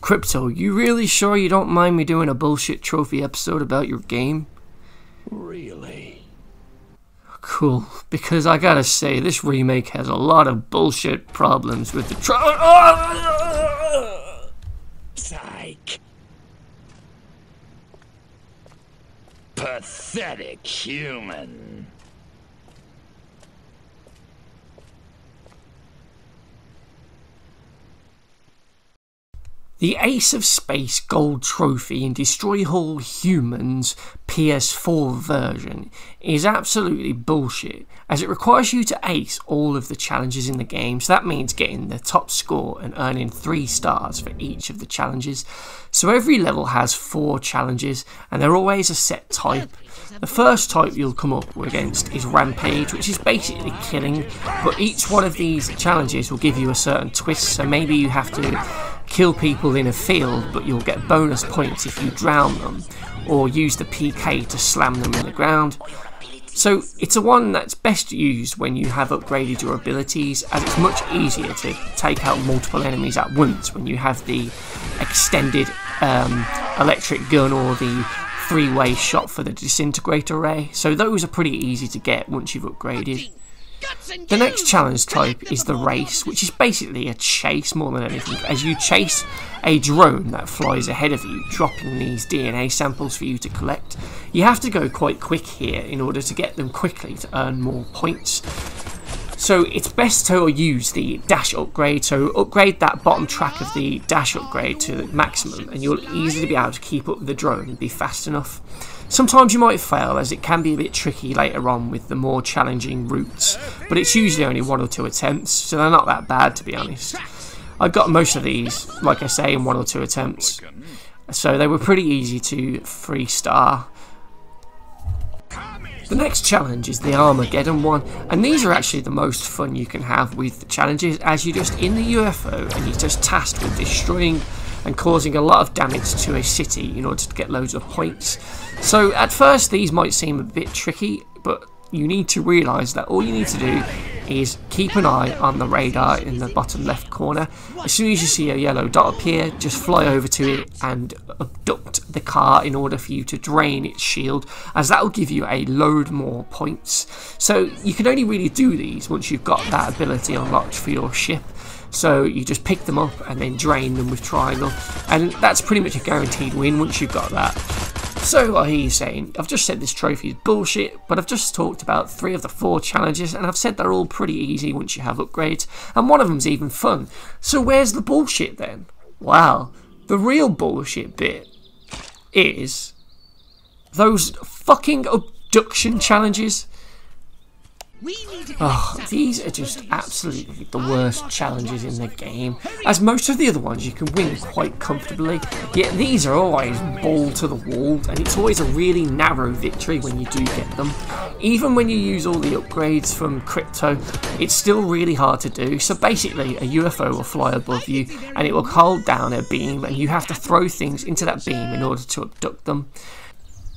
Crypto, you really sure you don't mind me doing a bullshit trophy episode about your game? Really? Cool, because I gotta say, this remake has a lot of bullshit problems with the Psych. Pathetic human. The Ace of Space Gold Trophy in Destroy All Humans PS4 version is absolutely bullshit, as it requires you to ace all of the challenges in the game, so that means getting the top score and earning 3 stars for each of the challenges. So every level has 4 challenges, and they're always a set type. The first type you'll come up against is Rampage, which is basically killing, but each one of these challenges will give you a certain twist, so maybe you have to kill people in a field, but you'll get bonus points if you drown them, or use the PK to slam them in the ground. So it's a one that's best used when you have upgraded your abilities, as it's much easier to take out multiple enemies at once when you have the extended electric gun or the 3-way shot for the disintegrator ray. So those are pretty easy to get once you've upgraded. The next challenge type is the race, which is basically a chase more than anything, as you chase a drone that flies ahead of you, dropping these DNA samples for you to collect. You have to go quite quick here in order to get them quickly to earn more points. So it's best to use the dash upgrade, so upgrade that bottom track of the dash upgrade to the maximum and you'll easily be able to keep up with the drone and be fast enough. Sometimes you might fail, as it can be a bit tricky later on with the more challenging routes, but it's usually only 1 or 2 attempts, so they're not that bad, to be honest. I got most of these, like I say, in 1 or 2 attempts, so they were pretty easy to 3-star. The next challenge is the Armageddon one, and these are actually the most fun you can have with the challenges, as you're just in the UFO and you're just tasked with destroying and causing a lot of damage to a city in order to get loads of points. So at first these might seem a bit tricky, but you need to realise that all you need to do is keep an eye on the radar in the bottom left corner. As soon as you see a yellow dot appear, just fly over to it and abduct the car in order for you to drain its shield, as that will give you a load more points. So you can only really do these once you've got that ability unlocked for your ship. So you just pick them up and then drain them with triangle, and that's pretty much a guaranteed win once you've got that. So I hear you saying, I've just said this trophy is bullshit, but I've just talked about 3 of the 4 challenges and I've said they're all pretty easy once you have upgrades, and one of them's even fun. So where's the bullshit then? Well, the real bullshit bit is those fucking abduction challenges. Oh, these are just absolutely the worst challenges in the game, as most of the other ones you can win quite comfortably, yet these are always ball to the wall, and it's always a really narrow victory when you do get them. Even when you use all the upgrades from Crypto, it's still really hard to do. So basically a UFO will fly above you and it will hold down a beam, and you have to throw things into that beam in order to abduct them.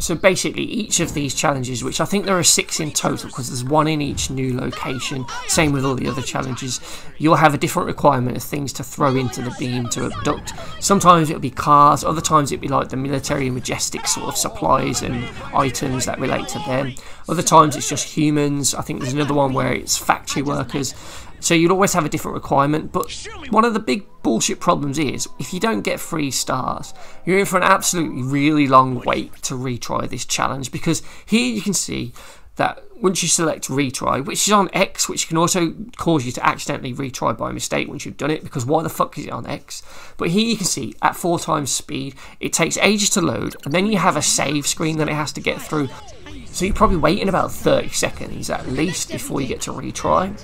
So basically each of these challenges, which I think there are 6 in total because there's 1 in each new location, same with all the other challenges, you'll have a different requirement of things to throw into the beam to abduct. Sometimes it'll be cars, other times it'll be like the military majestic sort of supplies and items that relate to them. Other times it's just humans. I think there's another one where it's factory workers. So you'll always have a different requirement, but one of the big bullshit problems is, if you don't get 3 stars, you're in for an absolutely really long wait to retry this challenge, because here you can see that once you select retry, which is on X, which can also cause you to accidentally retry by mistake once you've done it, because why the fuck is it on X? But here you can see, at 4 times speed, it takes ages to load, and then you have a save screen that it has to get through, so you're probably waiting about 30 seconds at least before you get to retry.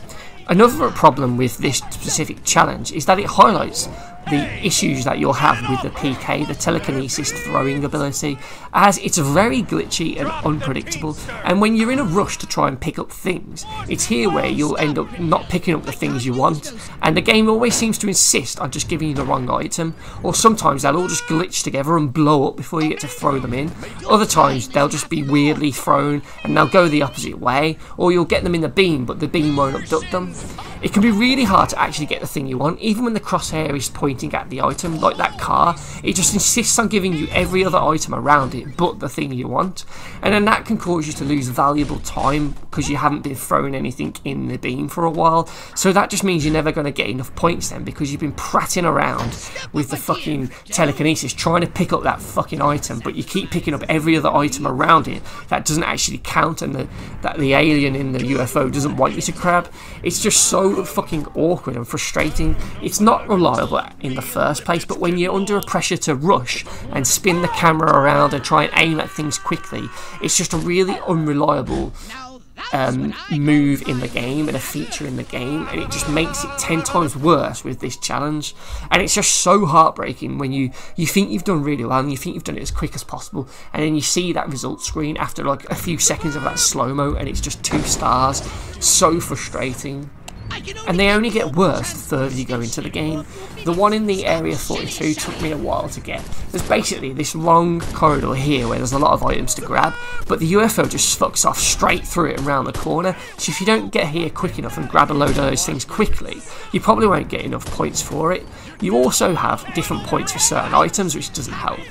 Another problem with this specific challenge is that it highlights the issues that you'll have with the PK, the telekinesis throwing ability, as it's very glitchy and unpredictable, and when you're in a rush to try and pick up things, it's here where you'll end up not picking up the things you want, and the game always seems to insist on just giving you the wrong item, or sometimes they'll all just glitch together and blow up before you get to throw them in. Other times they'll just be weirdly thrown and they'll go the opposite way, or you'll get them in the beam but the beam won't abduct them. It can be really hard to actually get the thing you want, even when the crosshair is pointing at the item, like that car. It just insists on giving you every other item around it but the thing you want, and then that can cause you to lose valuable time because you haven't been throwing anything in the beam for a while. So that just means you're never going to get enough points then, because you've been prattling around with the fucking telekinesis trying to pick up that fucking item, but you keep picking up every other item around it that doesn't actually count, and that the alien in the UFO doesn't want you to grab. It's just so fucking awkward and frustrating. It's not reliable in the first place, but when you're under a pressure to rush and spin the camera around and try and aim at things quickly, it's just a really unreliable move in the game and a feature in the game, and it just makes it 10 times worse with this challenge. And it's just so heartbreaking when you think you've done really well and you think you've done it as quick as possible, and then you see that result screen after like a few seconds of that slow-mo and it's just 2 stars. So frustrating. And they only get worse the further you go into the game. The one in the Area 42 took me a while to get. There's basically this long corridor here where there's a lot of items to grab, but the UFO just fucks off straight through it around the corner, so if you don't get here quick enough and grab a load of those things quickly, you probably won't get enough points for it. You also have different points for certain items, which doesn't help.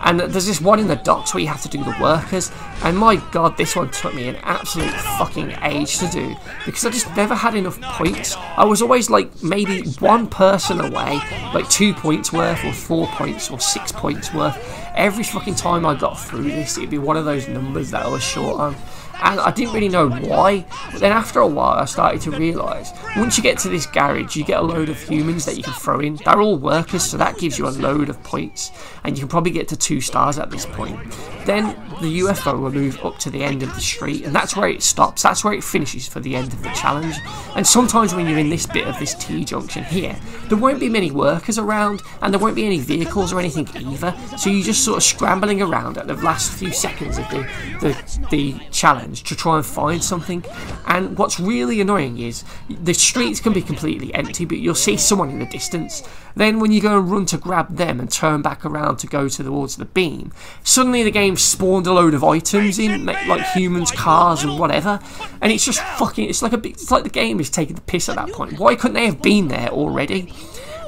And there's this one in the docks where you have to do the workers, and my god, this one took me an absolute fucking age to do, because I just never had enough points. I was always like maybe one person away, like 2 points worth or 4 points or 6 points worth. Every fucking time I got through this, it'd be one of those numbers that I was short on. And I didn't really know why, but then after a while I started to realise, once you get to this garage, you get a load of humans that you can throw in. They're all workers, so that gives you a load of points, and you can probably get to 2 stars at this point. Then the UFO will move up to the end of the street, and that's where it stops. That's where it finishes for the end of the challenge. And sometimes when you're in this bit of this T-junction here, there won't be many workers around, and there won't be any vehicles or anything either, so you're just sort of scrambling around at the last few seconds of the challenge to try and find something. And what's really annoying is the streets can be completely empty, but you'll see someone in the distance. Then when you go and run to grab them and turn back around to go towards the beam, suddenly the game spawned a load of items in, like humans, cars and whatever, and it's just fucking, it's like the game is taking the piss at that point. Why couldn't they have been there already?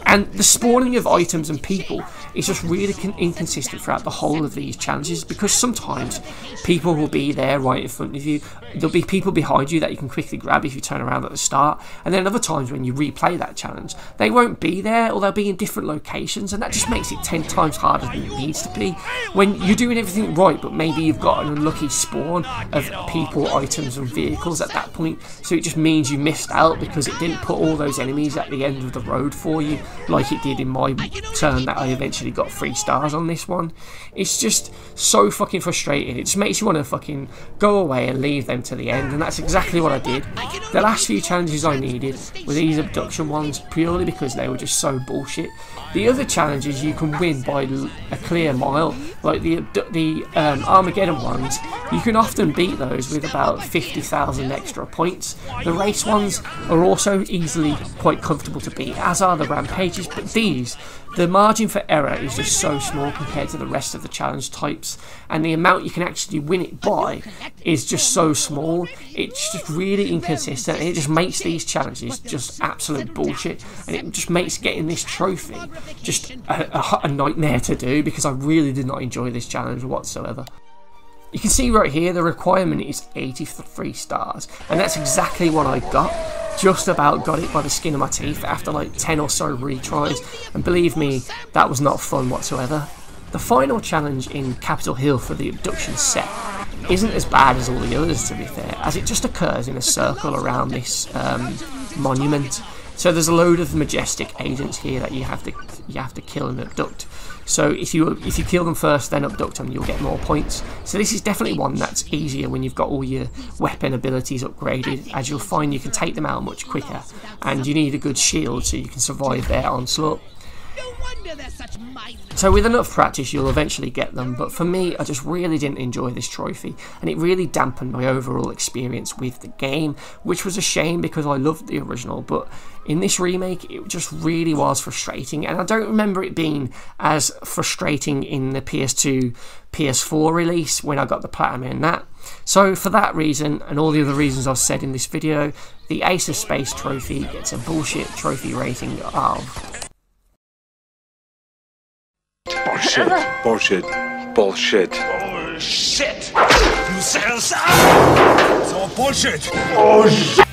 And the spawning of items and people is just really inconsistent throughout the whole of these challenges, because sometimes people will be there right in front of you. There'll be people behind you that you can quickly grab if you turn around at the start, and then other times when you replay that challenge, they won't be there, or they'll be in different locations, and that just makes it 10 times harder than it needs to be. When you're doing everything right, but maybe you've got an unlucky spawn of people, items and vehicles at that point, so it just means you missed out because it didn't put all those enemies at the end of the road for you, like it did in my turn that I eventually got 3 stars on this one. It's just so fucking frustrating. It just makes you want to fucking go away and leave them to the end, and that's exactly what I did. The last few challenges I needed were these abduction ones, purely because they were just so bullshit. The other challenges you can win by a clear mile, like the Armageddon ones, you can often beat those with about 50,000 extra points. The race ones are also easily quite comfortable to beat, as are the rampages, but these, the margin for error is just so small compared to the rest of the challenge types, and the amount you can actually win it by is just so small. It's just really inconsistent, and it just makes these challenges just absolute bullshit, and it just makes getting this trophy just a nightmare to do, because I really did not enjoy this challenge whatsoever. You can see right here the requirement is 83 stars, and that's exactly what I got. Just about got it by the skin of my teeth after like 10 or so retries, and believe me, that was not fun whatsoever. The final challenge in Capitol Hill for the abduction set isn't as bad as all the others, to be fair, as it just occurs in a circle around this monument. So there's a load of majestic agents here that you have to kill and abduct. So if you kill them first, then abduct them, you'll get more points. So this is definitely one that's easier when you've got all your weapon abilities upgraded, as you'll find you can take them out much quicker, and you need a good shield so you can survive their onslaught. So with enough practice you'll eventually get them, but for me I just really didn't enjoy this trophy, and it really dampened my overall experience with the game, which was a shame because I loved the original, but in this remake it just really was frustrating, and I don't remember it being as frustrating in the PS2, PS4 release when I got the platinum in that. So for that reason, and all the other reasons I've said in this video, the Ace of Space trophy gets a bullshit trophy rating of... Bullshit. Bullshit. Bullshit. Bullshit! You said so bullshit! Oh shit!